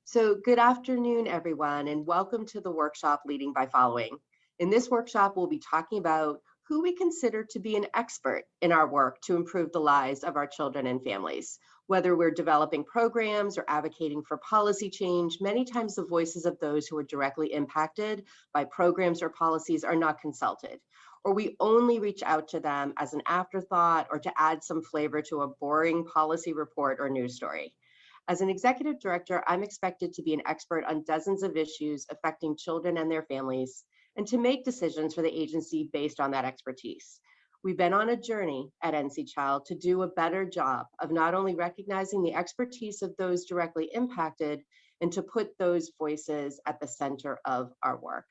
So good afternoon, everyone, and welcome to the workshop Leading by Following. In this workshop, we'll be talking about who we consider to be an expert in our work to improve the lives of our children and families. Whether we're developing programs or advocating for policy change, many times the voices of those who are directly impacted by programs or policies are not consulted, or we only reach out to them as an afterthought or to add some flavor to a boring policy report or news story. As an executive director, I'm expected to be an expert on dozens of issues affecting children and their families, and to make decisions for the agency based on that expertise. We've been on a journey at NC Child to do a better job of not only recognizing the expertise of those directly impacted, and to put those voices at the center of our work.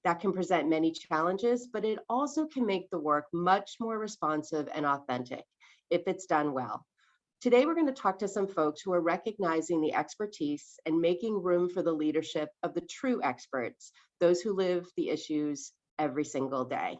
That can present many challenges, but it also can make the work much more responsive and authentic if it's done well. Today, we're going to talk to some folks who are recognizing the expertise and making room for the leadership of the true experts, those who live the issues every single day.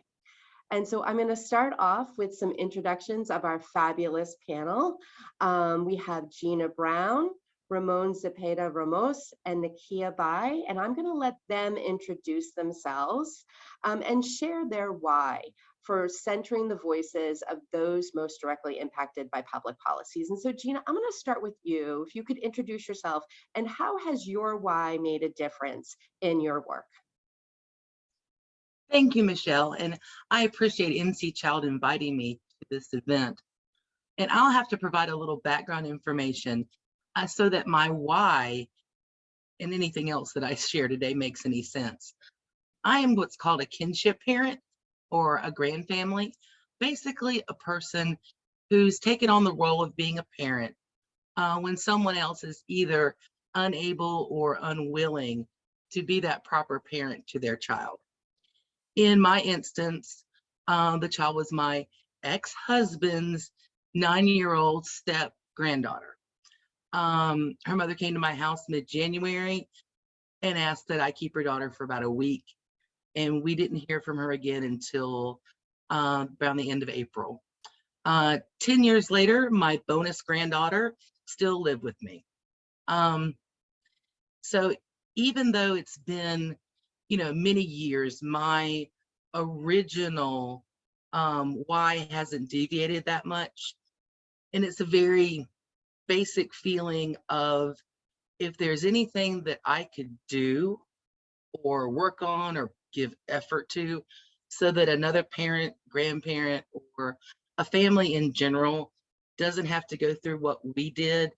And so I'm going to start off with some introductions of our fabulous panel. We have Gina Brown, Ramon Zepeda Ramos, and Nikia Bai, and I'm going to let them introduce themselves and share their why for centering the voices of those most directly impacted by public policies. And so Gina, I'm going to start with you. If you could introduce yourself, and how has your why made a difference in your work? Thank you, Michelle, and I appreciate NC Child inviting me to this event. And I'll have to provide a little background information so that my why and anything else that I share today makes any sense. I am what's called a kinship parent or a grandfamily, basically a person who's taken on the role of being a parent when someone else is either unable or unwilling to be that proper parent to their child. In my instance, the child was my ex-husband's 9-year-old step granddaughter. Her mother came to my house mid-January and asked that I keep her daughter for about a week. And we didn't hear from her again until around the end of April. 10 years later, my bonus granddaughter still lived with me. So even though it's been, many years, my original why hasn't deviated that much. And it's a very basic feeling of, if there's anything that I could do or work on or give effort to so that another parent, grandparent, or a family in general doesn't have to go through what we did,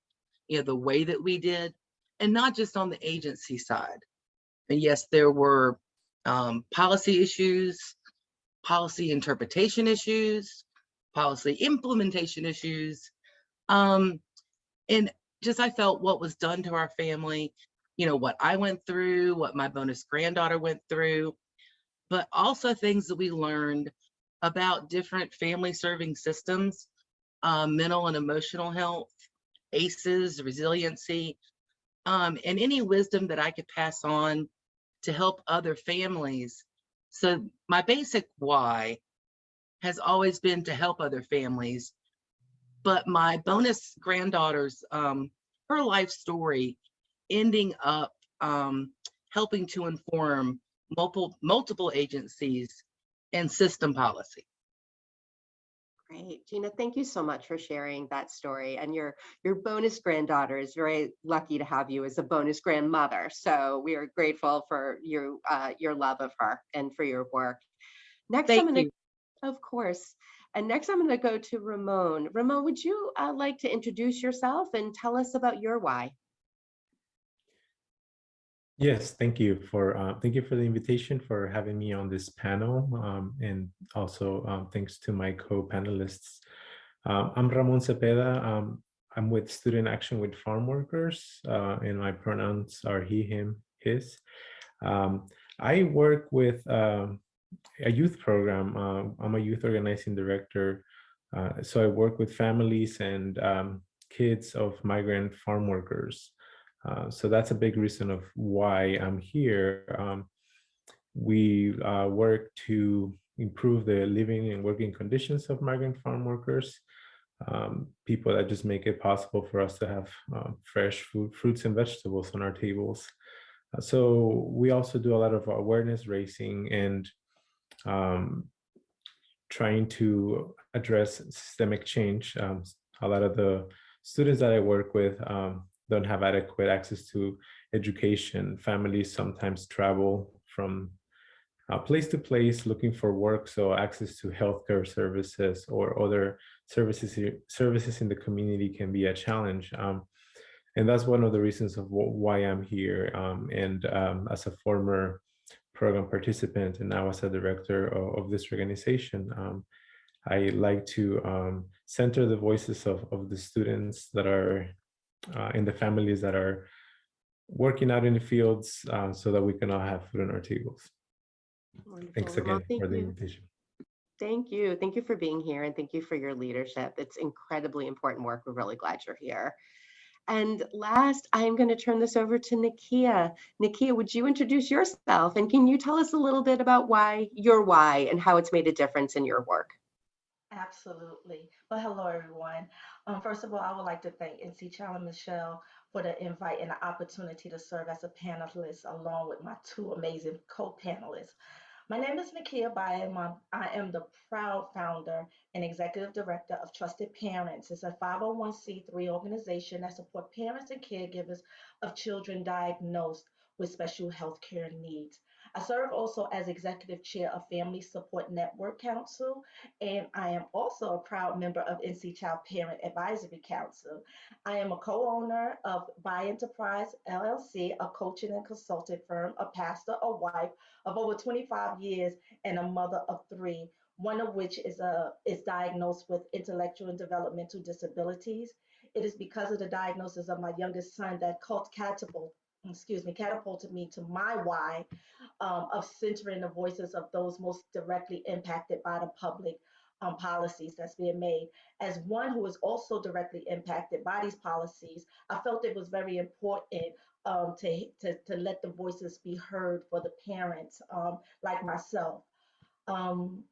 the way that we did, and not just on the agency side. And yes, there were policy issues, policy interpretation issues, policy implementation issues, and just I felt what was done to our family, what I went through, what my bonus granddaughter went through, but also things that we learned about different family serving systems, mental and emotional health, ACEs, resiliency, and any wisdom that I could pass on to help other families. So my basic why has always been to help other families, but my bonus granddaughter's, her life story ending up helping to inform multiple agencies and system policy. Great, Gina, thank you so much for sharing that story. And your bonus granddaughter is very lucky to have you as a bonus grandmother. So we are grateful for your love of her and for your work. Next, Thank you. Of course. And next, I'm going to go to Ramon. Ramon, would you like to introduce yourself and tell us about your why? Yes, thank you for the invitation, for having me on this panel, and also thanks to my co-panelists. I'm Ramon Zepeda. I'm with Student Action with Farmworkers, and my pronouns are he, him, his. I work with a youth program. I'm a youth organizing director, so I work with families and kids of migrant farm workers. So that's a big reason of why I'm here. We work to improve the living and working conditions of migrant farm workers. people that just make it possible for us to have fresh fruits and vegetables on our tables. So we also do a lot of awareness raising and trying to address systemic change. A lot of the students that I work with don't have adequate access to education. Families sometimes travel from place to place looking for work, so access to healthcare services or other services in the community can be a challenge. And that's one of the reasons of why I'm here. And as a former program participant and now as a director of this organization, I like to center the voices of the students that are in the families that are working out in the fields so that we can all have food on our tables. Wonderful. Thanks Well, again thank for the you. invitation. Thank you. Thank you for being here, and thank you for your leadership. It's incredibly important work. We're really glad you're here. And last, I'm going to turn this over to Nikia. Nikia, would you introduce yourself, and can you tell us a little bit about your why and how it's made a difference in your work? Absolutely. Well, hello, everyone. First of all, I would like to thank NC Chow and Michelle for the invite and the opportunity to serve as a panelist along with my two amazing co-panelists. My name is Nikia Bayam. I am the proud founder and executive director of Trusted Parents. It's a 501c3 organization that supports parents and caregivers of children diagnosed with special health care needs. I serve also as executive chair of Family Support Network Council, and I am also a proud member of NC Child Parent Advisory Council. I am a co-owner of By Enterprise LLC, a coaching and consulting firm, a pastor, a wife of over 25 years, and a mother of three, one of which is diagnosed with intellectual and developmental disabilities. It is because of the diagnosis of my youngest son that catapulted me to my why of centering the voices of those most directly impacted by the public policies that's being made. As one who is also directly impacted by these policies, I felt it was very important to let the voices be heard for the parents like myself. Um,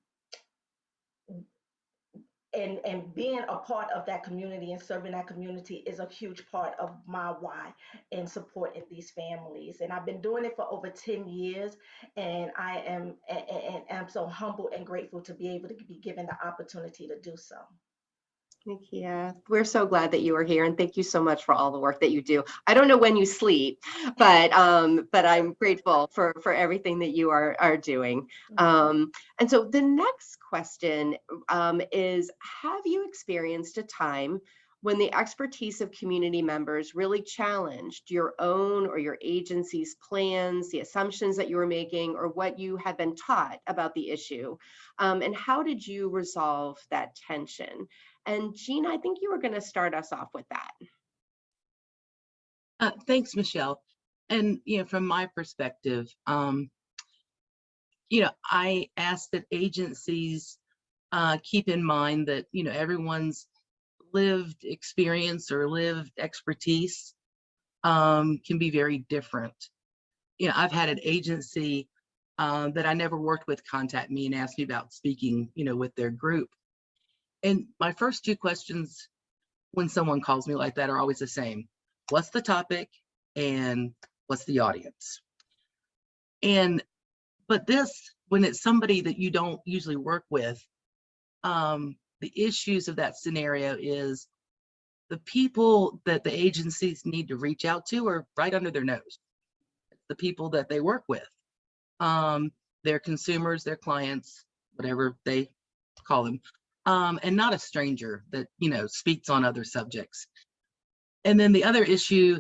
and being a part of that community and serving that community is a huge part of my why in supporting these families. And I've been doing it for over 10 years, and I'm so humble and grateful to be able to be given the opportunity to do so. Nikia, we're so glad that you are here, and thank you so much for all the work that you do. I don't know when you sleep, but I'm grateful for everything that you are doing. And so the next question is, have you experienced a time when the expertise of community members really challenged your own or your agency's plans, the assumptions that you were making, or what you had been taught about the issue? And how did you resolve that tension? And Gina, I think you were going to start us off with that. Thanks, Michelle. And from my perspective, I ask that agencies keep in mind that everyone's lived experience or lived expertise can be very different. I've had an agency that I never worked with contact me and ask me about speaking, with their group. And my first two questions when someone calls me like that are always the same. What's the topic and what's the audience? But when it's somebody that you don't usually work with, the issues of that scenario is the people that the agencies need to reach out to are right under their nose. The people that they work with, their consumers, their clients, whatever they call them. And not a stranger that speaks on other subjects. And then the other issue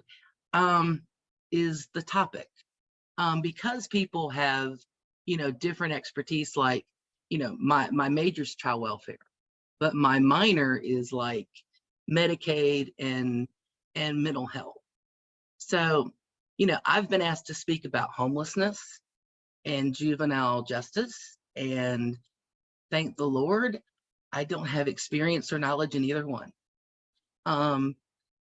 is the topic, because people have different expertise. Like my major's child welfare, but my minor is like Medicaid and mental health. So I've been asked to speak about homelessness and juvenile justice, and thank the Lord, I don't have experience or knowledge in either one.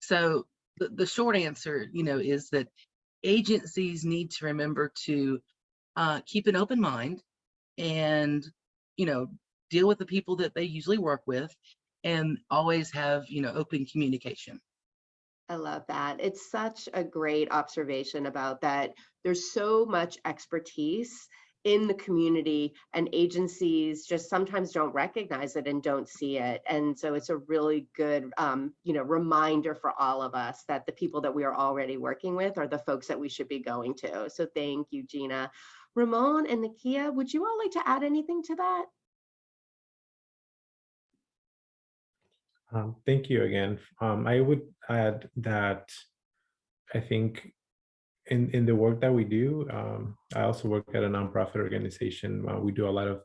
So the short answer, is that agencies need to remember to keep an open mind and, deal with the people that they usually work with, and always have, open communication. I love that. It's such a great observation about that. There's so much expertise in the community, and agencies just sometimes don't recognize it and don't see it. And so it's a really good, reminder for all of us that the people that we are already working with are the folks that we should be going to. So thank you, Gina. Ramon and Nikia, would you all like to add anything to that? Thank you again. I would add that I think in the work that we do, I also work at a nonprofit organization. We do a lot of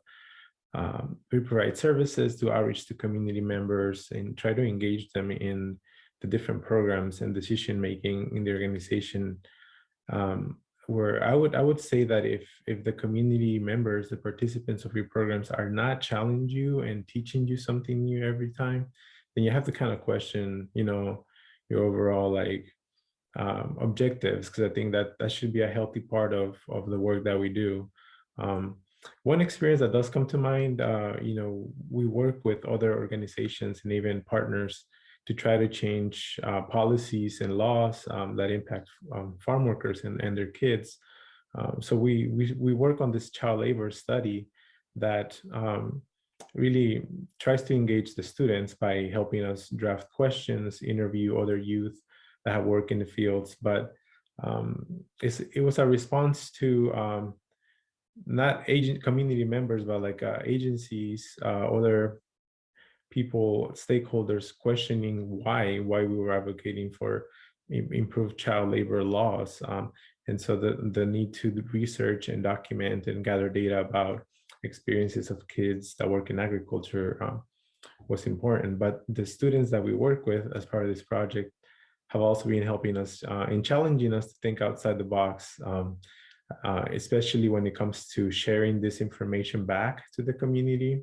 we provide services to outreach to community members and try to engage them in the different programs and decision making in the organization. Where I would say that if the community members, the participants of your programs are not challenging you and teaching you something new every time, then you have to kind of question, your overall like objectives, because I think that that should be a healthy part of the work that we do. Um, One experience that does come to mind, we work with other organizations and even partners to try to change policies and laws that impact farm workers and their kids. So we work on this child labor study that really tries to engage the students by helping us draft questions, interview other youth that have worked in the fields. But it was a response to not agent community members, but like agencies, other people, stakeholders questioning why we were advocating for improved child labor laws. And so the need to research and document and gather data about experiences of kids that work in agriculture was important. But the students that we work with as part of this project have also been helping us in challenging us to think outside the box, especially when it comes to sharing this information back to the community.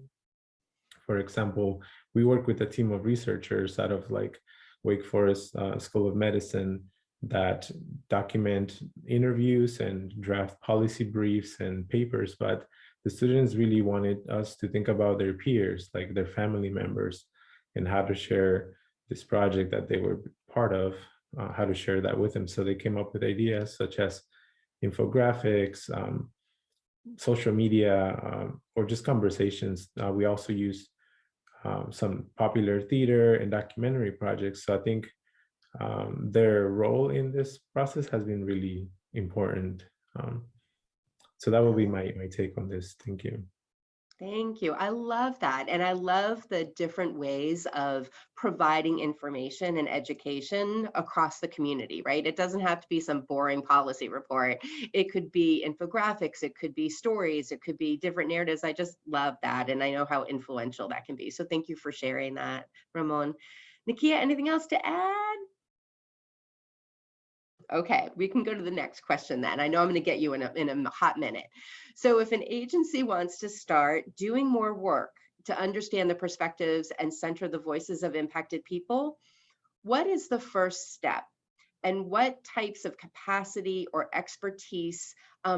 For example, we work with a team of researchers out of like Wake Forest School of Medicine that document interviews and draft policy briefs and papers, but the students really wanted us to think about their peers, like their family members, and how to share this project that they were part of, how to share that with them. So they came up with ideas such as infographics, social media, or just conversations. We also use some popular theater and documentary projects. So I think their role in this process has been really important. So that will be my take on this. Thank you. Thank you. I love that. And I love the different ways of providing information and education across the community, right? It doesn't have to be some boring policy report. It could be infographics, it could be stories, it could be different narratives. I just love that. And I know how influential that can be. So thank you for sharing that, Ramon. Nikia, anything else to add? Okay, we can go to the next question then. I know I'm going to get you in a hot minute. So if an agency wants to start doing more work to understand the perspectives and center the voices of impacted people, what is the first step? And what types of capacity or expertise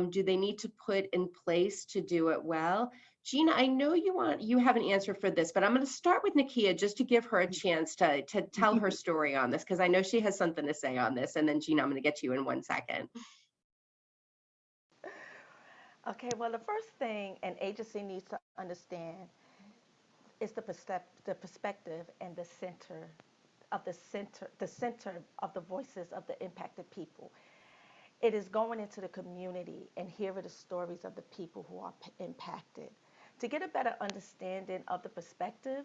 do they need to put in place to do it well? Gina, I know you have an answer for this, but I'm going to start with Nikia just to give her a chance to tell her story on this, because I know she has something to say on this. And then Gina, I'm going to get to you in 1 second. Okay, well, the first thing an agency needs to understand is the perspective and the center of the voices of the impacted people. It is going into the community and hearing the stories of the people who are impacted. To get a better understanding of the perspective,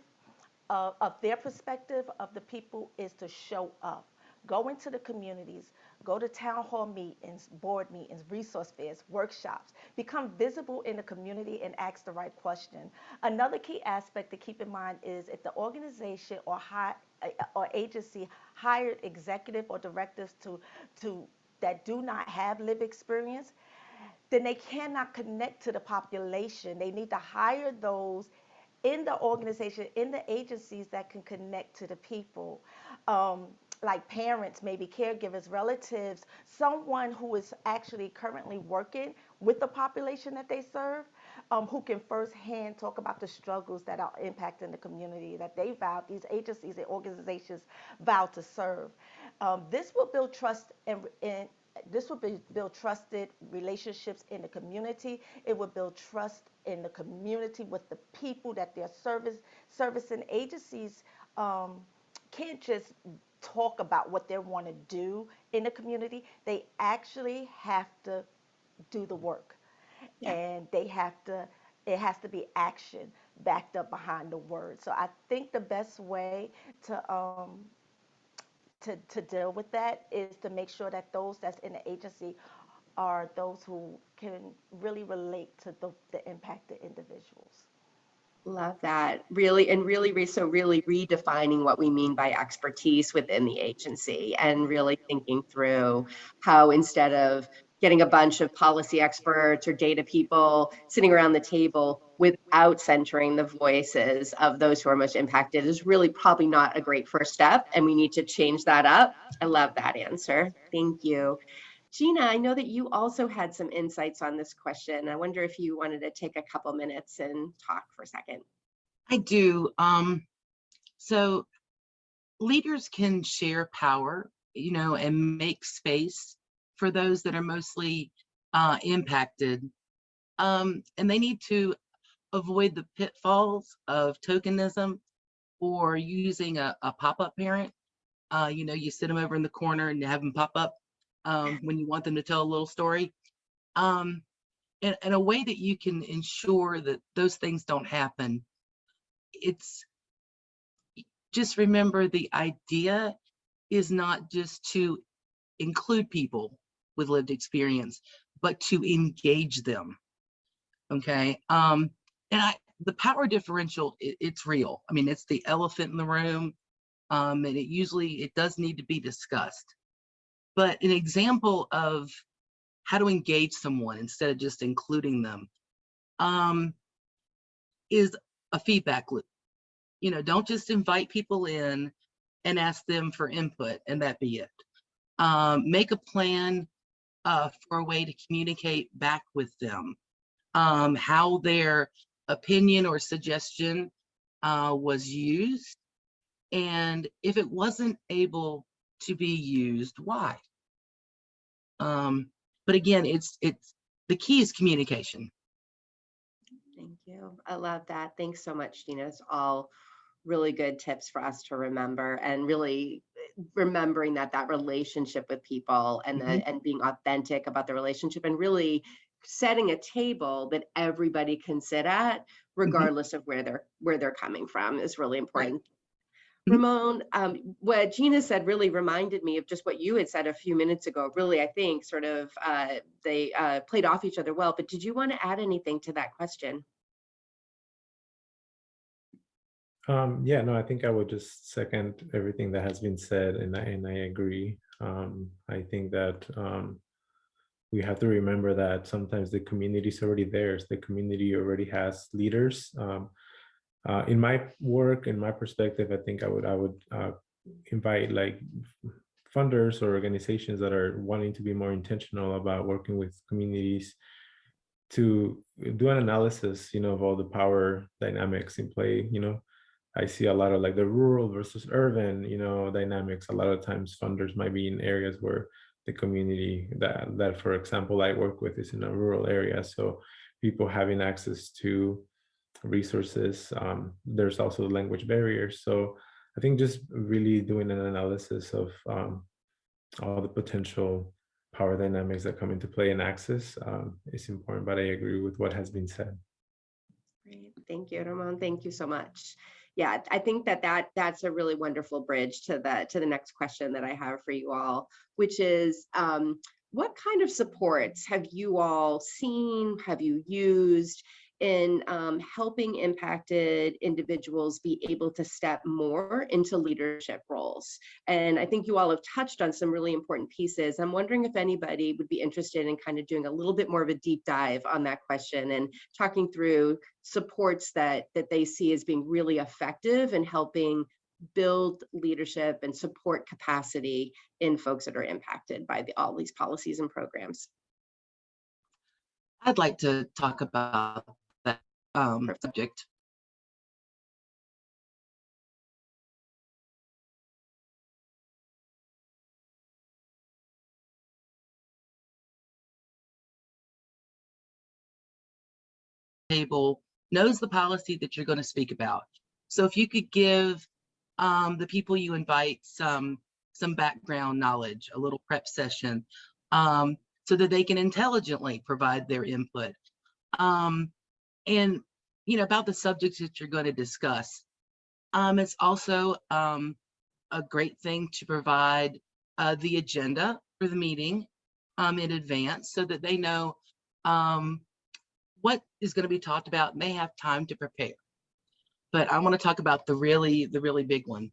of their perspective of the people, is to show up. Go into the communities, go to town hall meetings, board meetings, resource fairs, workshops. Become visible in the community and ask the right question. Another key aspect to keep in mind is if the organization or agency hired executive or directors to that do not have lived experience, then they cannot connect to the population. They need to hire those in the organization, in the agencies that can connect to the people, like parents, maybe caregivers, relatives, someone who is actually currently working with the population that they serve. who can firsthand talk about the struggles that are impacting the community that these agencies and organizations vow to serve. This will build trust and this will build trusted relationships in the community. It will build trust in the community with the people that their servicing agencies can't just talk about what they want to do in the community. They actually have to do the work, Yeah. and it has to be action backed up behind the word. So I think the best way to deal with that is to make sure that those that's in the agency are those who can really relate to the impacted individuals. Love that. Really, and really, so really redefining what we mean by expertise within the agency and really thinking through how instead of getting a bunch of policy experts or data people sitting around the table without centering the voices of those who are most impacted is really probably not a great first step. And we need to change that up. I love that answer. Thank you. Gina, I know that you also had some insights on this question. I wonder if you wanted to take a couple minutes and talk for a second. I do. So leaders can share power, and make space for those that are mostly impacted. And they need to avoid the pitfalls of tokenism or using a pop-up parent. You sit them over in the corner and have them pop up when you want them to tell a little story. And a way that you can ensure that those things don't happen, it's just remember the idea is not just to include people with lived experience, but to engage them. Okay. The power differential, it's real. I mean, it's the elephant in the room. And it does need to be discussed. But an example of how to engage someone instead of just including them is a feedback loop. Don't just invite people in and ask them for input and that be it. Make a plan for a way to communicate back with them, how their opinion or suggestion was used, and if it wasn't able to be used, why? But again, it's the key is communication. Thank you. I love that. Thanks so much, Gina. It's all really good tips for us to remember, and really remembering that relationship with people and and being authentic about the relationship, and really setting a table that everybody can sit at regardless of where they're coming from is really important. Right. Ramon, what Gina said really reminded me of just what you had said a few minutes ago. Really, I think sort of they played off each other well, but did you want to add anything to that question? Yeah, no, I think I would just second everything that has been said, and I agree. I think that we have to remember that sometimes the community is already there. The community already has leaders. In my work, in my perspective, I think I would invite like funders or organizations that are wanting to be more intentional about working with communities to do an analysis, of all the power dynamics in play. I see a lot of like the rural versus urban, dynamics. A lot of times funders might be in areas where the community that for example, I work with is in a rural area. So people having access to resources, there's also language barriers. So I think just really doing an analysis of all the potential power dynamics that come into play and access is important, but I agree with what has been said. Great. Thank you, Ramon. Thank you so much. Yeah, I think that's a really wonderful bridge to the next question that I have for you all, which is what kind of supports have you all seen, have you used in helping impacted individuals be able to step more into leadership roles? And I think you all have touched on some really important pieces. I'm wondering if anybody would be interested in kind of doing a little bit more of a deep dive on that question and talking through supports that they see as being really effective in helping build leadership and support capacity in folks that are impacted by all these policies and programs. I'd like to talk about subject. Table knows the policy that you're going to speak about. So if you could give the people you invite some background knowledge, a little prep session, so that they can intelligently provide their input. And about the subjects that you're going to discuss. It's also a great thing to provide the agenda for the meeting in advance so that they know what is going to be talked about and they have time to prepare. But I want to talk about the really big one.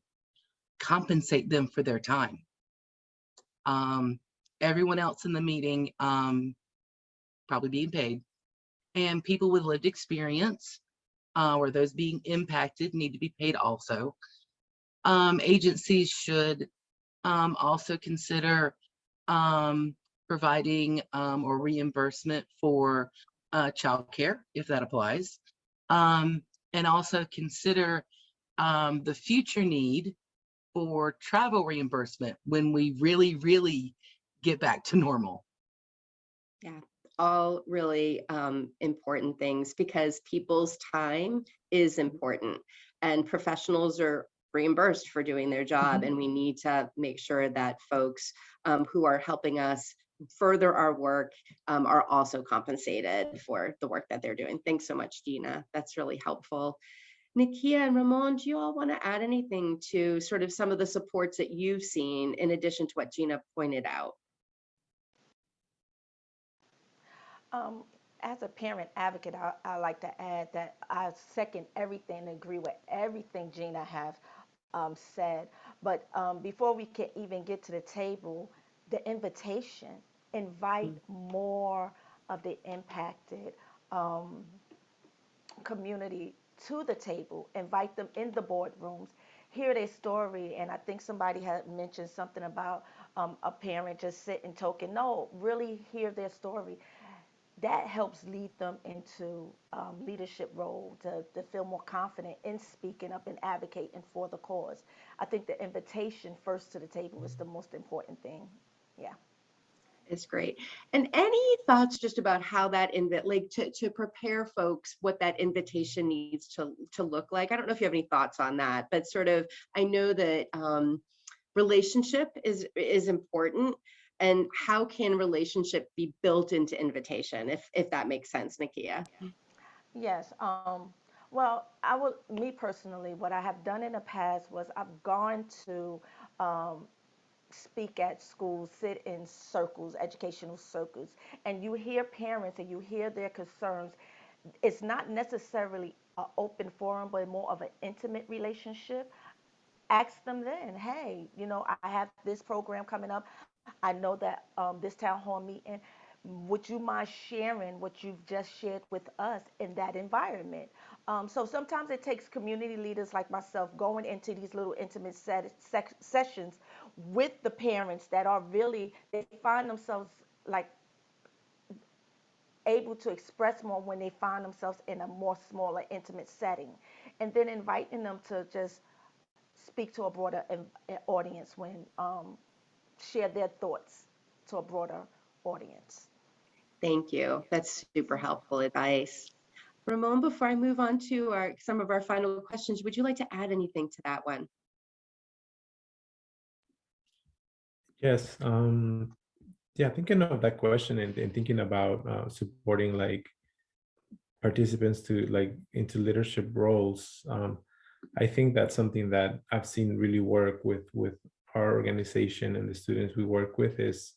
Compensate them for their time. Everyone else in the meeting probably being paid, and people with lived experience or those being impacted need to be paid also. Agencies should also consider providing or reimbursement for childcare, if that applies, and also consider the future need for travel reimbursement when we really get back to normal. Yeah, all really important things because people's time is important and professionals are reimbursed for doing their job. And we need to make sure that folks who are helping us further our work are also compensated for the work that they're doing. Thanks so much, Gina. That's really helpful. Nikia and Ramon, do you all want to add anything to sort of some of the supports that you've seen in addition to what Gina pointed out? As a parent advocate, I like to add that I second everything and agree with everything Gina have said. But before we can even get to the table, the invitation, invite more of the impacted community to the table, invite them in the boardrooms, hear their story. And I think somebody had mentioned something about a parent just sitting token. No, really hear their story. That helps lead them into leadership role to feel more confident in speaking up and advocating for the cause. I think the invitation first to the table is the most important thing. Yeah. It's great. And any thoughts just about how that to prepare folks what that invitation needs to look like? I don't know if you have any thoughts on that, but sort of, I know that relationship is important. And how can relationship be built into invitation, if that makes sense, Nikia? Yes. Well, me personally, what I have done in the past was I've gone to speak at schools, sit in circles, educational circles, and you hear parents and you hear their concerns. It's not necessarily an open forum, but more of an intimate relationship. Ask them then, hey, I have this program coming up. I know that this town hall meeting, would you mind sharing what you've just shared with us in that environment? So sometimes it takes community leaders like myself going into these little intimate sessions with the parents that are really, they find themselves like able to express more when they find themselves in a more smaller, intimate setting. And then inviting them to just speak to a broader audience when share their thoughts to a broader audience. Thank you. That's super helpful advice. Ramon, before I move on to some of our final questions, would you like to add anything to that one? Yes. Yeah, thinking of that question and thinking about supporting like participants to into leadership roles, I think that's something that I've seen really work with our organization and the students we work with is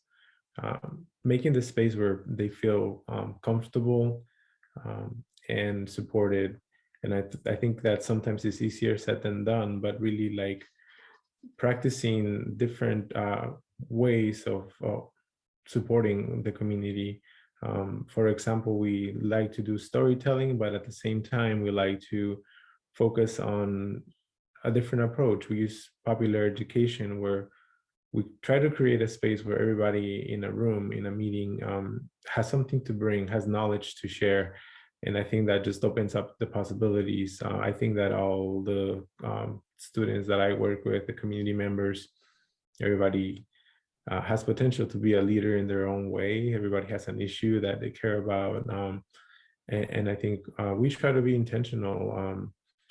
making the space where they feel comfortable and supported. And I think that sometimes it's easier said than done, but really like practicing different ways of supporting the community. For example, we like to do storytelling, but at the same time, we like to focus on a different approach. We use popular education where we try to create a space where everybody in a room, in a meeting, has something to bring, has knowledge to share. And I think that just opens up the possibilities. I think that all the students that I work with, the community members, everybody has potential to be a leader in their own way. Everybody has an issue that they care about. And I think we try to be intentional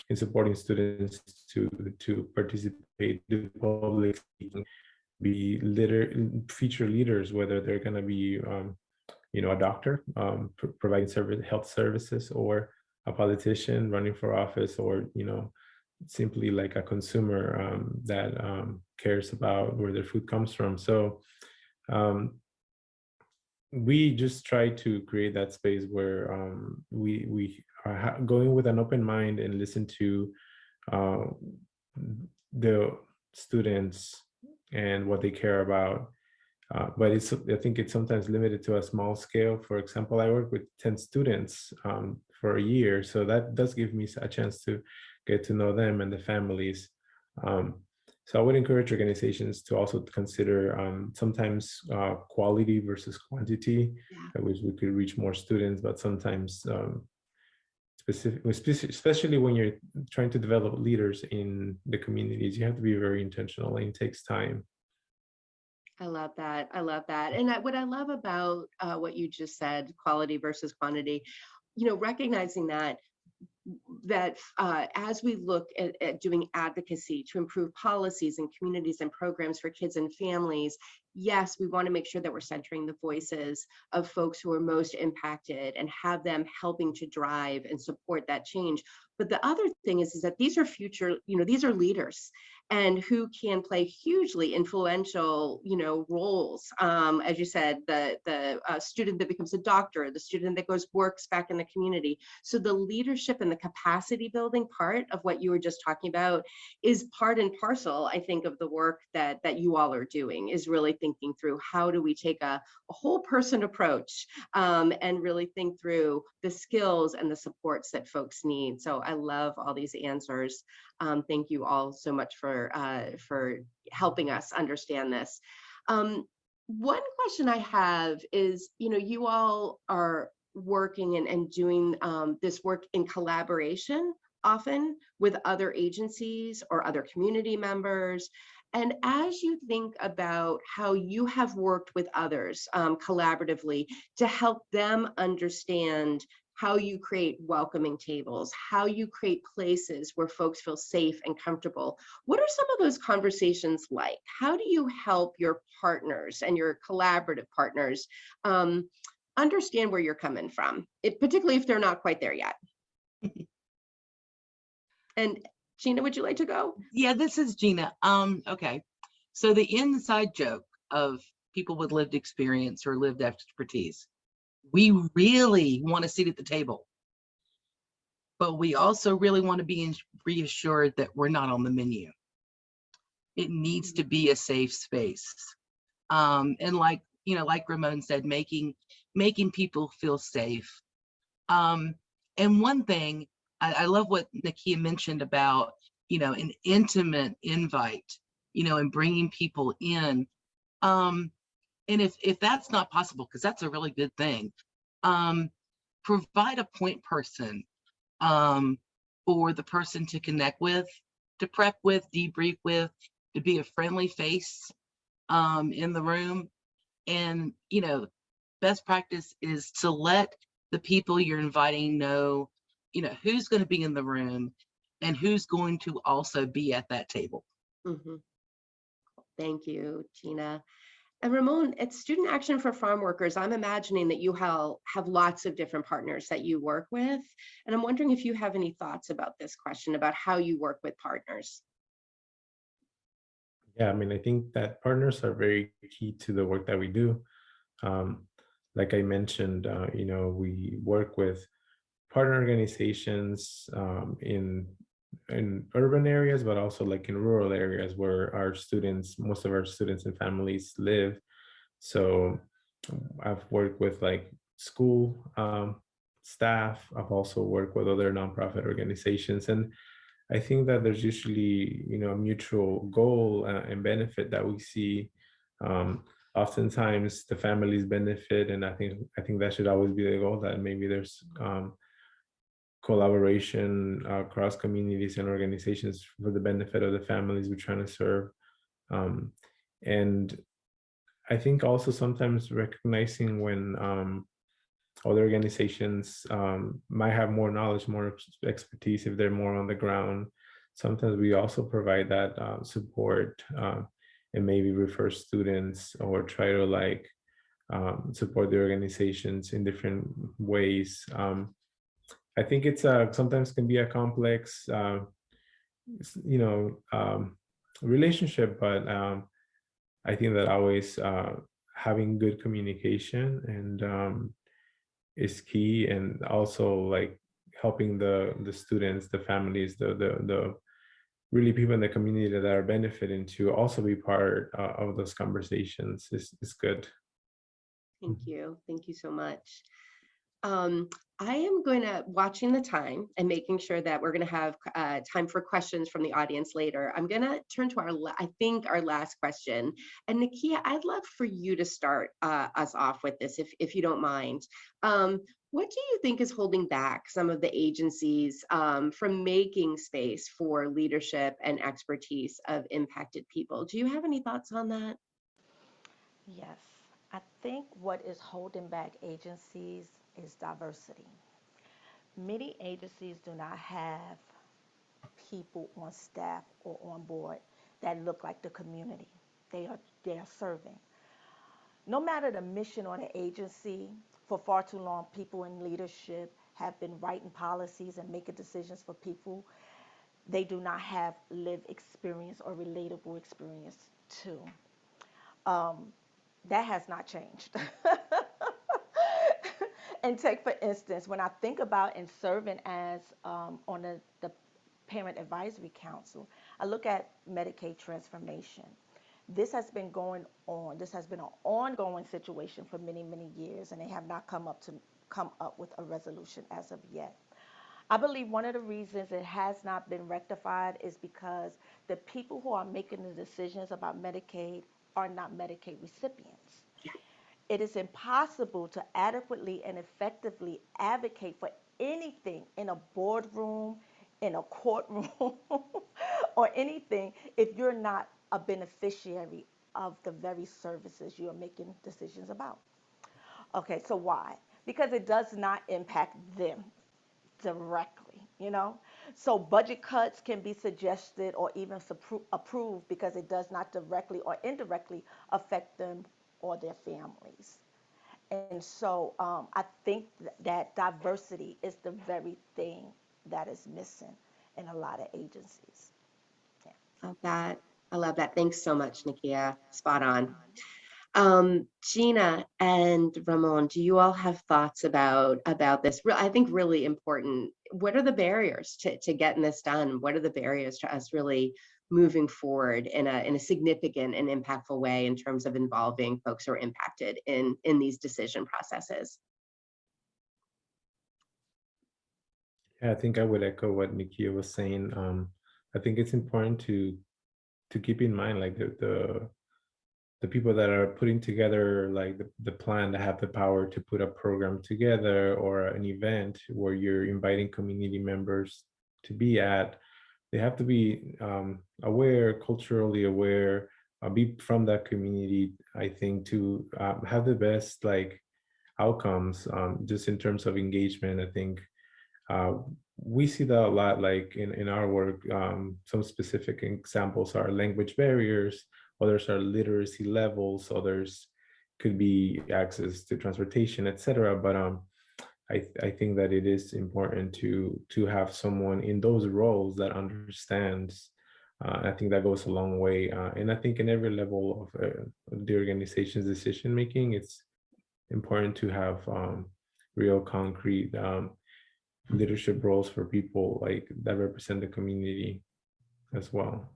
in supporting students to participate, do public speaking, be future leaders, whether they're going to be a doctor providing health services, or a politician running for office, or simply like a consumer that cares about where their food comes from. So we just try to create that space where we are going with an open mind and listen to the students and what they care about. But I think it's sometimes limited to a small scale. For example, I work with 10 students for a year. So that does give me a chance to get to know them and the families. So I would encourage organizations to also consider sometimes quality versus quantity. I wish we could reach more students, but sometimes especially when you're trying to develop leaders in the communities, you have to be very intentional, and it takes time. I love that. I love that. And what I love about what you just said, quality versus quantity, recognizing that as we look at doing advocacy to improve policies and communities and programs for kids and families, yes, we want to make sure that we're centering the voices of folks who are most impacted and have them helping to drive and support that change. But the other thing is that these are future, these are leaders, and who can play hugely influential, roles. As you said, the student that becomes a doctor, the student that works back in the community. So the leadership and the capacity building part of what you were just talking about is part and parcel, I think, of the work that you all are doing, is really thinking through how do we take a whole person approach and really think through the skills and the supports that folks need. So I love all these answers. Thank you all so much for helping us understand this. One question I have is, you all are working and doing this work in collaboration often with other agencies or other community members. And as you think about how you have worked with others collaboratively to help them understand how you create welcoming tables, how you create places where folks feel safe and comfortable, what are some of those conversations like? How do you help your partners and your collaborative partners understand where you're coming from, particularly if they're not quite there yet? And Gina, would you like to go? Yeah, this is Gina. Okay. So the inside joke of people with lived experience or lived expertise, we really want a seat at the table, but we also really want to be reassured that we're not on the menu. It needs to be a safe space. And like Ramon said, making people feel safe. And one thing, I love what Nikia mentioned about, an intimate invite, and bringing people in. And if that's not possible, because that's a really good thing, provide a point person for the person to connect with, to prep with, debrief with, to be a friendly face in the room. And, best practice is to let the people you're inviting know, who's going to be in the room and who's going to also be at that table. Mm-hmm. Thank you, Gina. And Ramon, at Student Action for Farm Workers, I'm imagining that you have lots of different partners that you work with. And I'm wondering if you have any thoughts about this question, about how you work with partners. Yeah, I think that partners are very key to the work that we do. Like I mentioned, we work with partner organizations in urban areas, but also like in rural areas where most of our students and families live. So I've worked with like school staff. I've also worked with other nonprofit organizations, and I think that there's usually, a mutual goal and benefit that we see. Oftentimes the families benefit, and I think that should always be the goal, that maybe there's collaboration across communities and organizations for the benefit of the families we're trying to serve. And I think also sometimes recognizing when other organizations might have more knowledge, more expertise if they're more on the ground. Sometimes we also provide that support and maybe refer students or try to like support the organizations in different ways. I think it's sometimes can be a complex, relationship, but I think that always having good communication and is key, and also like helping the students, the families, the really people in the community that are benefiting to also be part of those conversations is good. Thank you. Thank you so much. I am going to, watching the time and making sure that we're going to have time for questions from the audience later. I'm going to turn to our last question. And Nikia, I'd love for you to start us off with this, if you don't mind. What do you think is holding back some of the agencies from making space for leadership and expertise of impacted people? Do you have any thoughts on that? Yes, I think what is holding back agencies is diversity. Many agencies do not have people on staff or on board that look like the community they are serving. No matter the mission or the agency, for far too long, people in leadership have been writing policies and making decisions for people they do not have lived experience or relatable experience to. That has not changed. And take, for instance, when I think about and serving as on the Parent Advisory Council, I look at Medicaid transformation. This has been going on. This has been an ongoing situation for many, many years, and they have not come up with a resolution as of yet. I believe one of the reasons it has not been rectified is because the people who are making the decisions about Medicaid are not Medicaid recipients. It is impossible to adequately and effectively advocate for anything in a boardroom, in a courtroom, or anything if you're not a beneficiary of the very services you're making decisions about. Okay, so why? Because it does not impact them directly. So budget cuts can be suggested or even approved because it does not directly or indirectly affect them or their families. And so I think that diversity is the very thing that is missing in a lot of agencies. Yeah. Love that. I love that. Thanks so much, Nikia. Spot on. Gina and Ramon, do you all have thoughts about this? I think really important. What are the barriers to getting this done? What are the barriers to us really moving forward in a significant and impactful way in terms of involving folks who are impacted in these decision processes? Yeah, I think I would echo what Nikia was saying. I think it's important to keep in mind like the people that are putting together like the plan, to have the power to put a program together or an event where you're inviting community members to be at. They have to be aware, culturally aware, be from that community, I think, to have the best like outcomes just in terms of engagement. I think we see that a lot like in our work. Some specific examples are language barriers, others are literacy levels, others could be access to transportation, etc. But I think that it is important to have someone in those roles that understands. I think that goes a long way. And I think in every level of the organization's decision making, it's important to have real concrete leadership roles for people like that represent the community as well.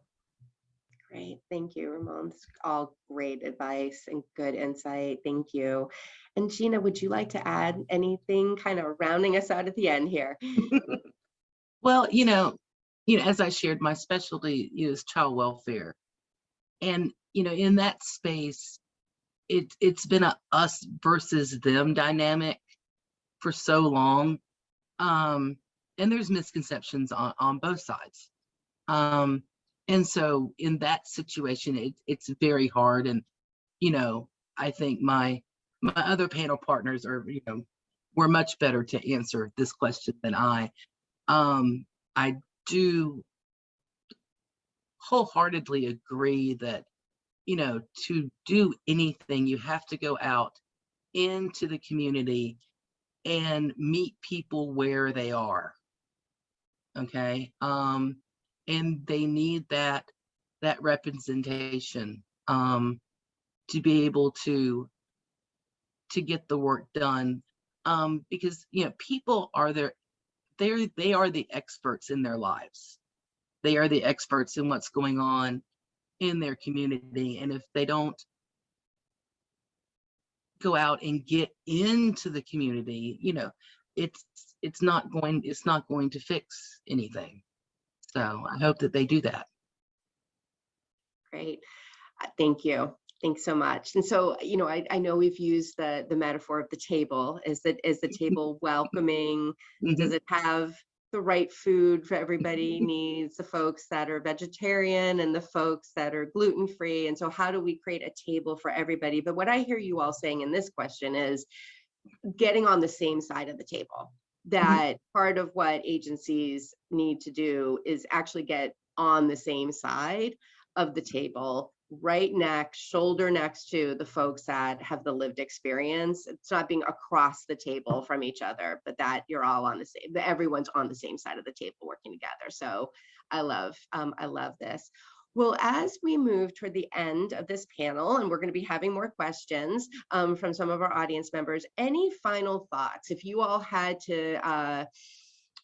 Great. Thank you, Ramon. It's all great advice and good insight. Thank you. And Gina, would you like to add anything, kind of rounding us out at the end here? Well, as I shared, my specialty is child welfare. And, in that space, it's been a us versus them dynamic for so long. and there's misconceptions on both sides. And so in that situation, it's very hard. And, I think my other panel partners are, were much better to answer this question than I. I do wholeheartedly agree that, to do anything, you have to go out into the community and meet people where they are. Okay. And they need that representation to be able to get the work done. Because people are they are the experts in their lives. They are the experts in what's going on in their community. And if they don't go out and get into the community, it's not going to fix anything. So I hope that they do that. Great. Thank you. Thanks so much. And so, I know we've used the metaphor of the table. Is the table welcoming? Does it have the right food for everybody needs? The folks that are vegetarian and the folks that are gluten-free. And so how do we create a table for everybody? But what I hear you all saying in this question is getting on the same side of the table. That part of what agencies need to do is actually get on the same side of the table, right next, shoulder next to the folks that have the lived experience. It's not being across the table from each other, but that you're all on the same, that everyone's on the same side of the table working together. So I love this. Well, as we move toward the end of this panel, and we're going to be having more questions from some of our audience members, any final thoughts? If you all had to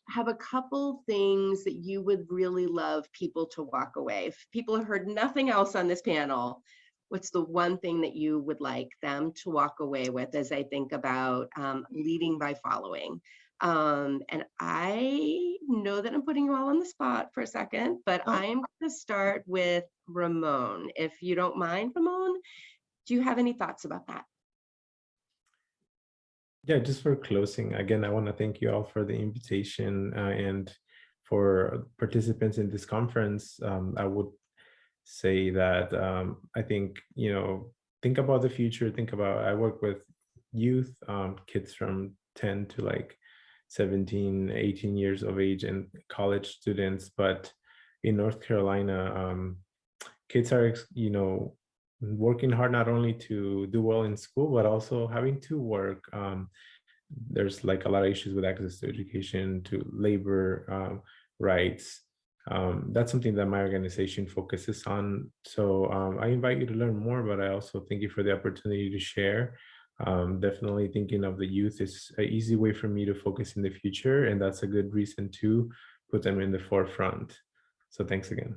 have a couple things that you would really love people to walk away. If people have heard nothing else on this panel, what's the one thing that you would like them to walk away with as they think about leading by following? And I know that I'm putting you all on the spot for a second, but I'm going to start with Ramon. If you don't mind, Ramon, do you have any thoughts about that? Yeah, just for closing, again, I want to thank you all for the invitation and for participants in this conference. I would say that I think, think about the future, I work with youth, kids from 10 to like 17, 18 years of age and college students. But in North Carolina, kids are, working hard not only to do well in school, but also having to work. There's like a lot of issues with access to education, to labor rights. That's something that my organization focuses on. So I invite you to learn more, but I also thank you for the opportunity to share. Definitely thinking of the youth is an easy way for me to focus in the future, and that's a good reason to put them in the forefront. So thanks again.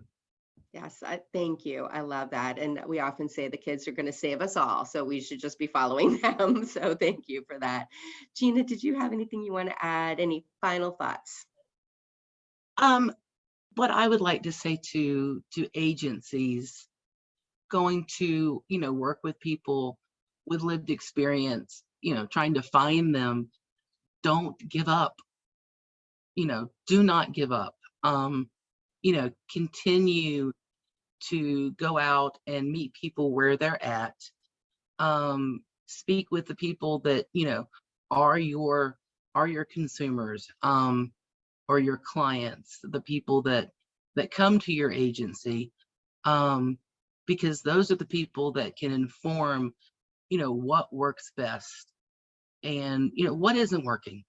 Yes, thank you. I love that. And we often say the kids are going to save us all, so we should just be following them. So thank you for that. Gina, did you have anything you want to add? Any final thoughts? What I would like to say to agencies going to, work with people with lived experience, trying to find them, don't give up. Do not give up. Continue to go out and meet people where they're at. Speak with the people that, are your consumers, or your clients, the people that come to your agency, because those are the people that can inform, what works best and, what isn't working.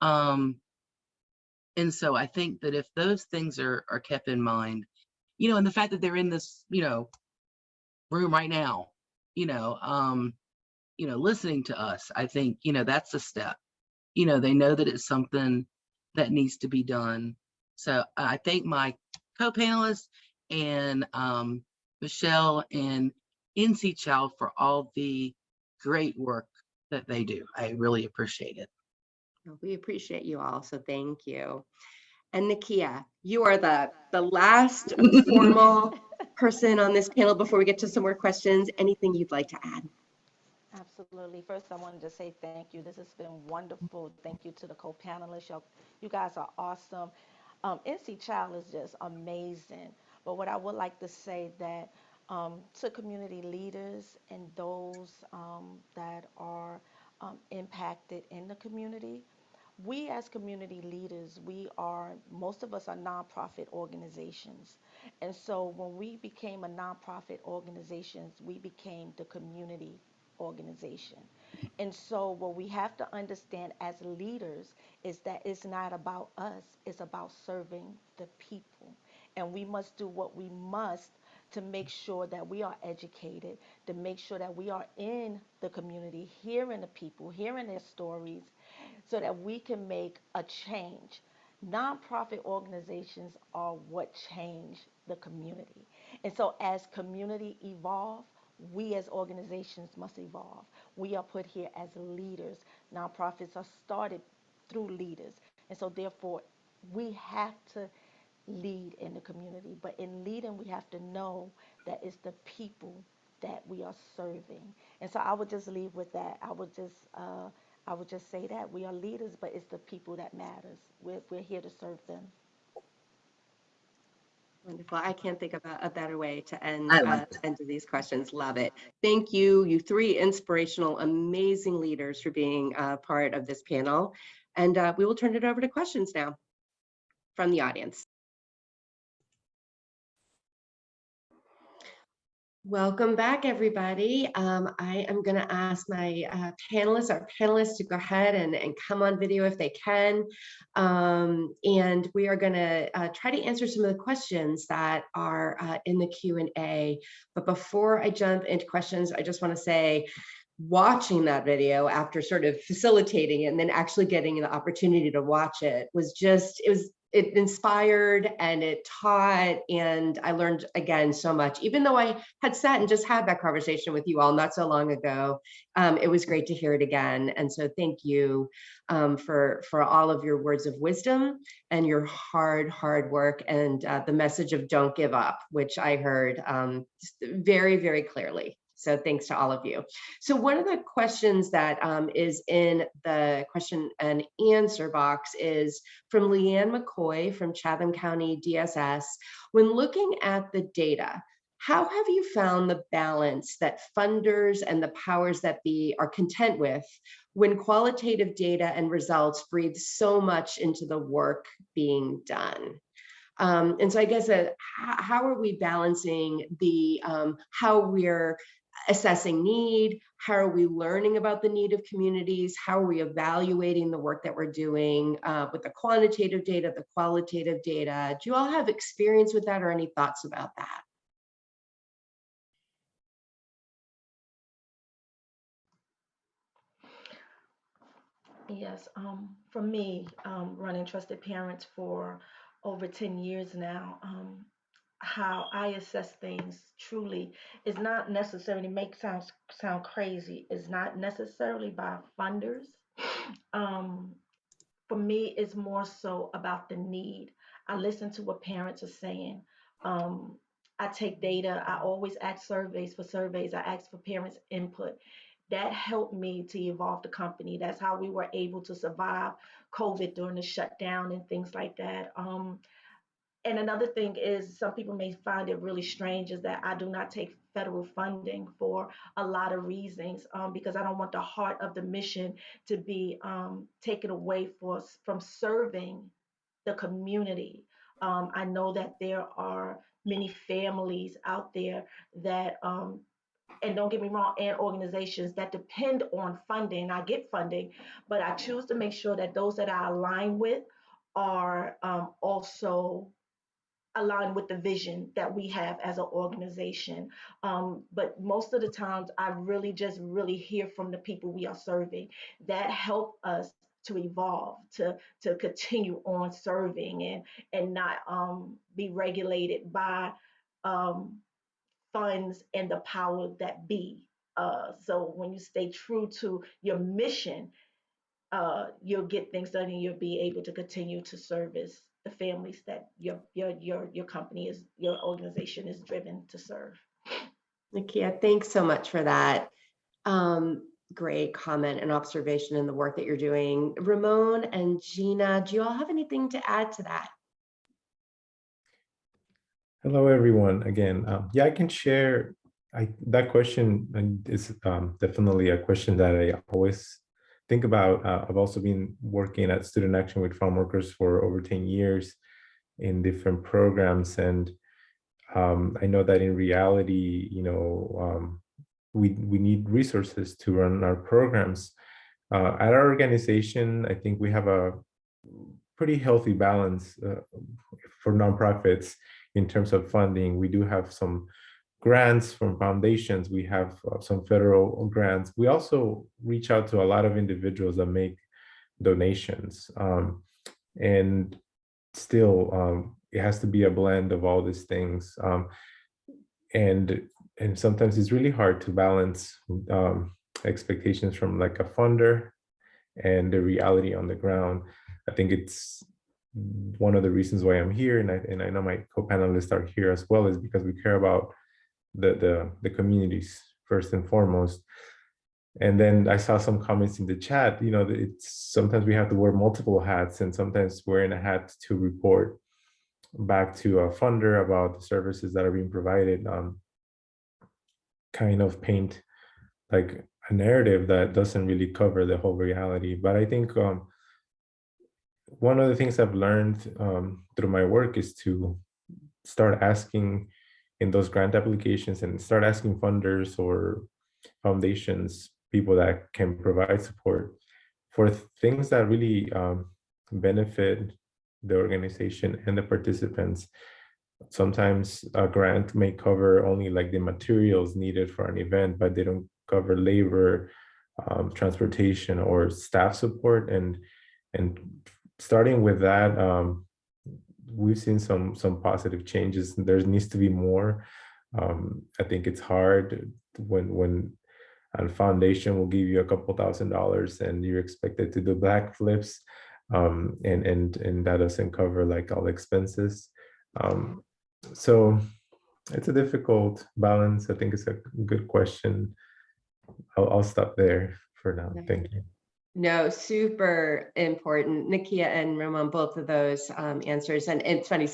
And so I think that if those things are kept in mind, and the fact that they're in this, room right now, listening to us, I think, that's a step. They know that it's something that needs to be done. So I thank my co-panelists and Michelle and NC Child for all the great work that they do. I really appreciate it. We appreciate you all, so thank you. And Nikia, you are the last formal person on this panel before we get to some more questions. Anything you'd like to add? Absolutely. First, I wanted to say thank you. This has been wonderful. Thank you to the co-panelists. You guys are awesome. NC Child is just amazing. But what I would like to say that to community leaders and those that are impacted in the community, we as community leaders, most of us are nonprofit organizations. And so when we became a nonprofit organization, we became the community organization. And so what we have to understand as leaders is that it's not about us, it's about serving the people. And we must do what we must to make sure that we are educated, to make sure that we are in the community, hearing the people, hearing their stories, so that we can make a change. Nonprofit organizations are what change the community. And so as community evolve, we as organizations must evolve. We are put here as leaders. Nonprofits are started through leaders. And so therefore, we have to lead in the community. But in leading, we have to know that it's the people that we are serving. And so I would just leave with that. I would just say that we are leaders, but it's the people that matters. We're here to serve them. Wonderful. I can't think of a better way to I like end these questions. Love it. Thank you, you three inspirational, amazing leaders for being part of this panel. And we will turn it over to questions now from the audience. Welcome back, everybody. I am going to ask my our panelists to go ahead and come on video if they can. And we are going to try to answer some of the questions that are in the Q&A. But before I jump into questions, I just want to say, watching that video after sort of facilitating it and then actually getting the opportunity to watch it was just, it inspired and it taught, and I learned again so much. Even though I had sat and just had that conversation with you all not so long ago, it was great to hear it again. And so thank you for all of your words of wisdom and your hard work, and the message of don't give up, which I heard very, very clearly. So thanks to all of you. So one of the questions that is in the question and answer box is from Leanne McCoy from Chatham County DSS. When looking at the data, how have you found the balance that funders and the powers that be are content with when qualitative data and results breathe so much into the work being done? And so I guess how are we balancing the how we're assessing need, how are we learning about the need of communities, how are we evaluating the work that we're doing with the quantitative data, the qualitative data? Do you all have experience with that or any thoughts about that? Yes, for me, running Trusted Parents for over 10 years now, how I assess things truly is not necessarily sound crazy. It's not necessarily by funders. Um, for me, it's more so about the need. I listen to what parents are saying. Um, I take data. I always ask surveys for surveys. I ask for parents' input. That helped me to evolve the company. That's how we were able to survive COVID during the shutdown and things like that. And another thing is, some people may find it really strange, is that I do not take federal funding for a lot of reasons, because I don't want the heart of the mission to be taken away from serving the community. I know that there are many families out there that, and don't get me wrong, and organizations that depend on funding. I get funding, but I choose to make sure that those that I align with are also align with the vision that we have as an organization. But most of the times, I really just really hear from the people we are serving that help us to evolve, to continue on serving, and not be regulated by um, funds and the power that be. So when you stay true to your mission, you'll get things done, and you'll be able to continue to service the families that your company is, your organization is driven to serve. Nikia, thanks so much for that. Great comment and observation in the work that you're doing. Ramon and Gina, do you all have anything to add to that? Hello, everyone. Again, yeah, I can share. That question is definitely a question that I always think about. I've also been working at Student Action with Farmworkers for over 10 years in different programs, and I know that in reality, we need resources to run our programs. At our organization, I think we have a pretty healthy balance for nonprofits in terms of funding. We do have some grants from foundations. We have some federal grants. We also reach out to a lot of individuals that make donations. And still, it has to be a blend of all these things. And sometimes it's really hard to balance expectations from like a funder and the reality on the ground. I think it's one of the reasons why I'm here, and I know my co-panelists are here as well, is because we care about the communities first and foremost. And then I saw some comments in the chat, it's sometimes we have to wear multiple hats, and sometimes wearing a hat to report back to a funder about the services that are being provided, kind of paint like a narrative that doesn't really cover the whole reality. But I think one of the things I've learned through my work is to start asking in those grant applications and start asking funders or foundations, people that can provide support for things that really benefit the organization and the participants. Sometimes a grant may cover only like the materials needed for an event, but they don't cover labor, transportation, or staff support. And starting with that, we've seen some positive changes. There needs to be more. I think it's hard when a foundation will give you a couple $1,000s and you're expected to do backflips, and that doesn't cover like all expenses. So it's a difficult balance. I think it's a good question. I'll stop there for now. Thank you. No, super important. Nikia and Ramon, both of those answers. And it's funny,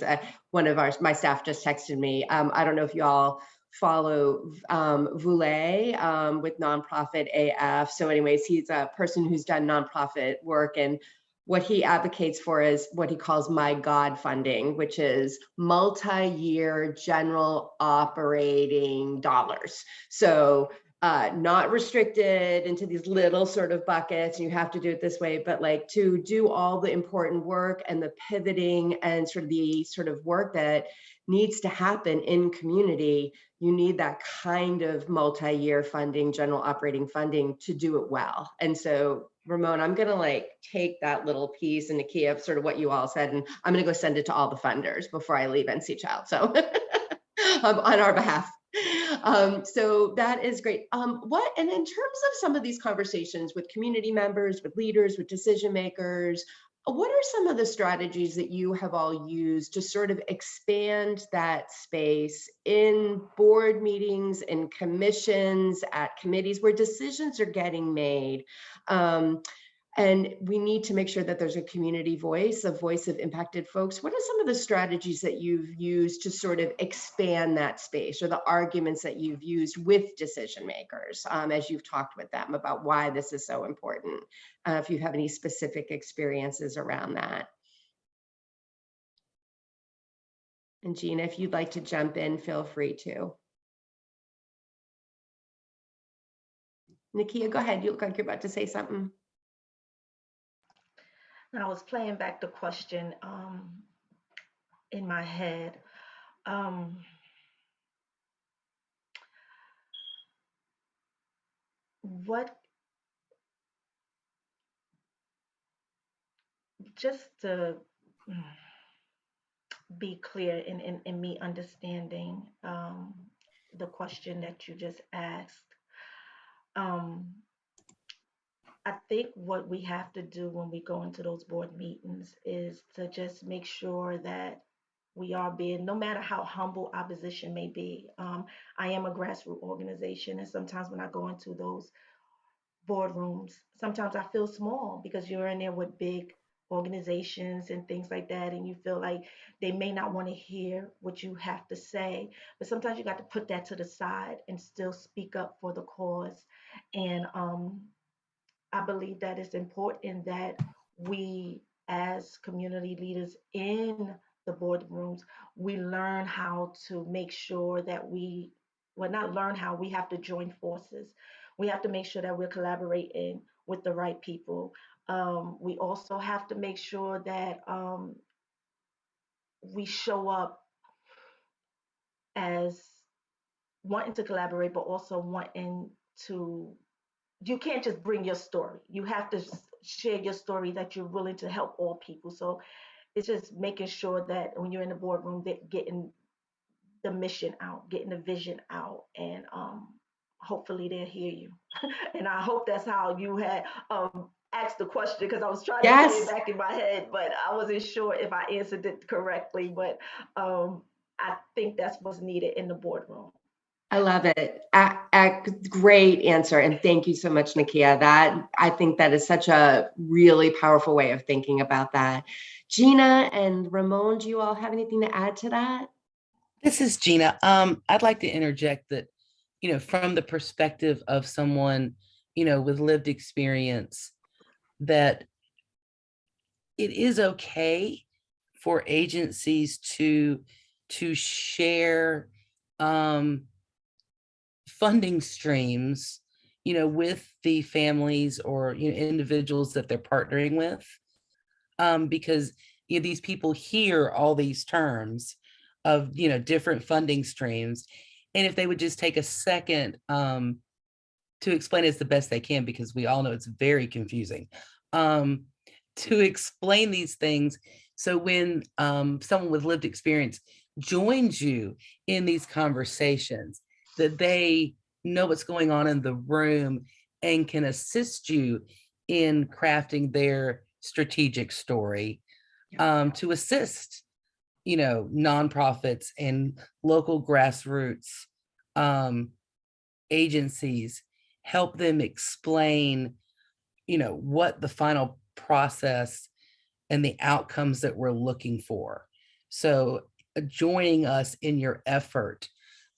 one of my staff just texted me. I don't know if you all follow Voulet with Nonprofit AF. So anyways, he's a person who's done nonprofit work, and what he advocates for is what he calls My God funding, which is multi-year general operating dollars. So not restricted into these little sort of buckets, and you have to do it this way, but like to do all the important work and the pivoting and sort of the work that needs to happen in community, you need that kind of multi-year funding, general operating funding, to do it well. And so Ramon, I'm gonna like take that little piece, and Nikia, sort of what you all said, and I'm gonna go send it to all the funders before I leave NC Child. So on our behalf. So that is great. And in terms of some of these conversations with community members, with leaders, with decision makers, what are some of the strategies that you have all used to sort of expand that space in board meetings, in commissions, at committees where decisions are getting made? And we need to make sure that there's a community voice, a voice of impacted folks. What are some of the strategies that you've used to sort of expand that space, or the arguments that you've used with decision makers as you've talked with them about why this is so important? If you have any specific experiences around that. And Gina, if you'd like to jump in, feel free to. Nikia, go ahead. You look like you're about to say something. I was playing back the question in my head. What, just to be clear in me understanding the question that you just asked, I think what we have to do when we go into those board meetings is to just make sure that We are being, no matter how humble our position may be. I am a grassroots organization, and sometimes when I go into those boardrooms, sometimes I feel small because you're in there with big organizations and things like that, and you feel like they may not want to hear what you have to say. But sometimes you got to put that to the side and still speak up for the cause. And I believe that it's important that we, as community leaders in the boardrooms, we learn how to make sure that well, not learn how, we have to join forces. We have to make sure that we're collaborating with the right people. We also have to make sure that we show up as wanting to collaborate, but also wanting to, you can't just bring your story. You have to share your story that you're willing to help all people. So it's just making sure that when you're in the boardroom, that getting the mission out, getting the vision out, and hopefully they'll hear you. And I hope that's how you had asked the question, because I was trying to play it Yes, back in my head, but I wasn't sure if I answered it correctly. But I think that's what's needed in the boardroom. I love it. Great answer. And thank you so much, Nikia. I think that is such a really powerful way of thinking about that. Gina and Ramon, do you all have anything to add to that? This is Gina. I'd like to interject that, from the perspective of someone, with lived experience, that it is okay for agencies to share funding streams, with the families or individuals that they're partnering with, because these people hear all these terms of different funding streams, and if they would just take a second to explain it as the best they can, because we all know it's very confusing, to explain these things. So when someone with lived experience joins you in these conversations, that they know what's going on in the room and can assist you in crafting their strategic story, to assist, nonprofits and local grassroots agencies, help them explain, what the final process and the outcomes that we're looking for. So joining us in your effort,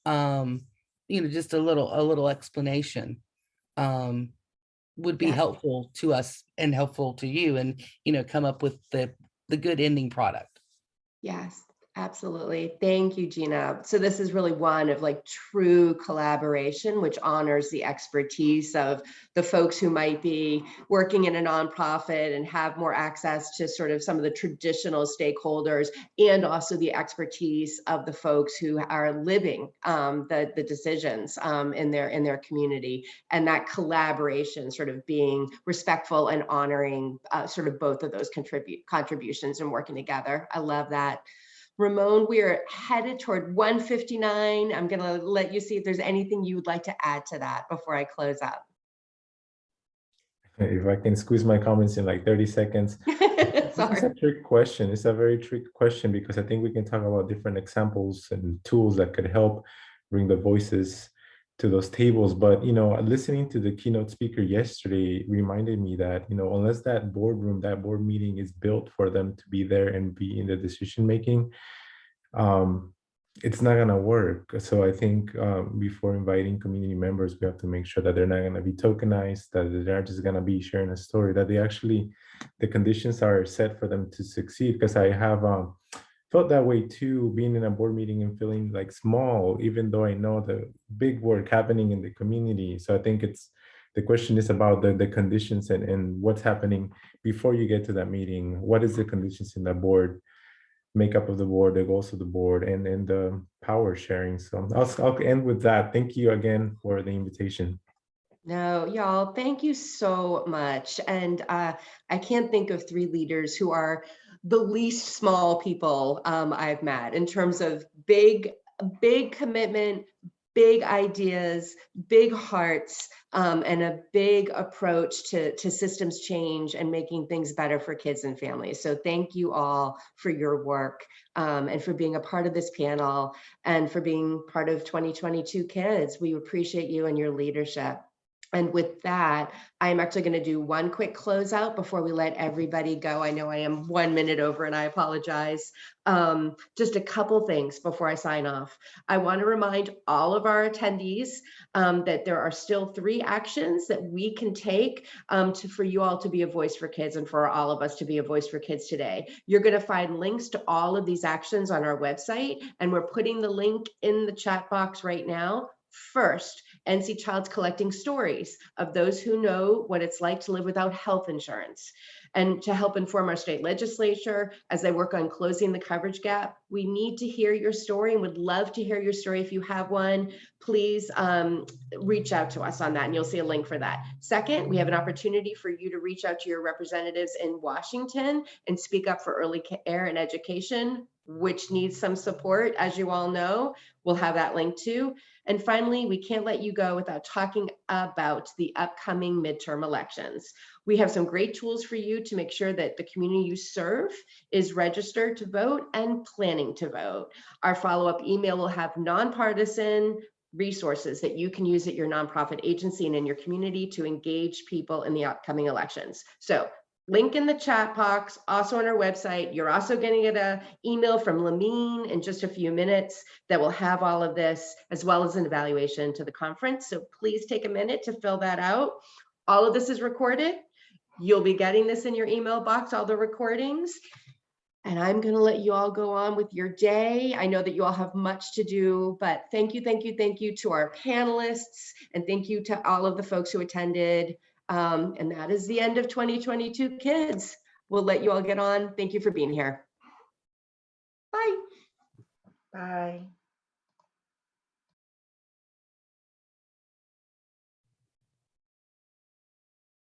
just a little explanation would be Yeah. helpful to us and helpful to you, and come up with the good ending product. Yes, absolutely. Thank you, Gina. So this is really one of like true collaboration, which honors the expertise of the folks who might be working in a nonprofit and have more access to sort of some of the traditional stakeholders, and also the expertise of the folks who are living the decisions in their community, and that collaboration sort of being respectful and honoring sort of both of those contributions and working together. I love that. Ramon, we are headed toward 1:59. I'm going to let you see if there's anything you would like to add to that before I close up. If I can squeeze my comments in like 30 seconds. This is a trick question. It's a very tricky question, because I think we can talk about different examples and tools that could help bring the voices to those tables. But, listening to the keynote speaker yesterday reminded me that, unless that boardroom, that board meeting is built for them to be there and be in the decision making, it's not going to work. So I think before inviting community members, we have to make sure that they're not going to be tokenized, that they're not just going to be sharing a story, that the conditions are set for them to succeed. Because I have felt that way too, being in a board meeting and feeling like small, even though I know the big work happening in the community. So I think the question is about the conditions and what's happening before you get to that meeting. What is the conditions in the board makeup of the board, the goals of the board, and the power sharing. So I'll end with that. Thank you again for the invitation. No, y'all, thank you so much. And I can't think of three leaders who are the least small people I've met in terms of big commitment, big ideas, big hearts, and a big approach to systems change and making things better for kids and families. So thank you all for your work, and for being a part of this panel and for being part of 2022 Kids. We appreciate you and your leadership. And with that, I'm actually going to do one quick closeout before we let everybody go. I know I am 1 minute over and I apologize. Just a couple things before I sign off. I want to remind all of our attendees that there are still 3 actions that we can take for you all to be a voice for kids and for all of us to be a voice for kids today. You're going to find links to all of these actions on our website, and we're putting the link in the chat box right now. First, NC Child's collecting stories of those who know what it's like to live without health insurance. And to help inform our state legislature as they work on closing the coverage gap, we need to hear your story and would love to hear your story. If you have one, please reach out to us on that, and you'll see a link for that. Second, we have an opportunity for you to reach out to your representatives in Washington and speak up for early care and education, which needs some support, as you all know. We'll have that link too. And finally, we can't let you go without talking about the upcoming midterm elections. We have some great tools for you to make sure that the community you serve is registered to vote and planning to vote. Our follow-up email will have nonpartisan resources that you can use at your nonprofit agency and in your community to engage people in the upcoming elections. So link in the chat box, also on our website. You're also going to get an email from Lamine in just a few minutes that will have all of this, as well as an evaluation to the conference. So please take a minute to fill that out. All of this is recorded. You'll be getting this in your email box, all the recordings. And I'm going to let you all go on with your day. I know that you all have much to do, but thank you to our panelists, and thank you to all of the folks who attended. And that is the end of 2022 Kids. We'll let you all get on. Thank you for being here. Bye. Bye.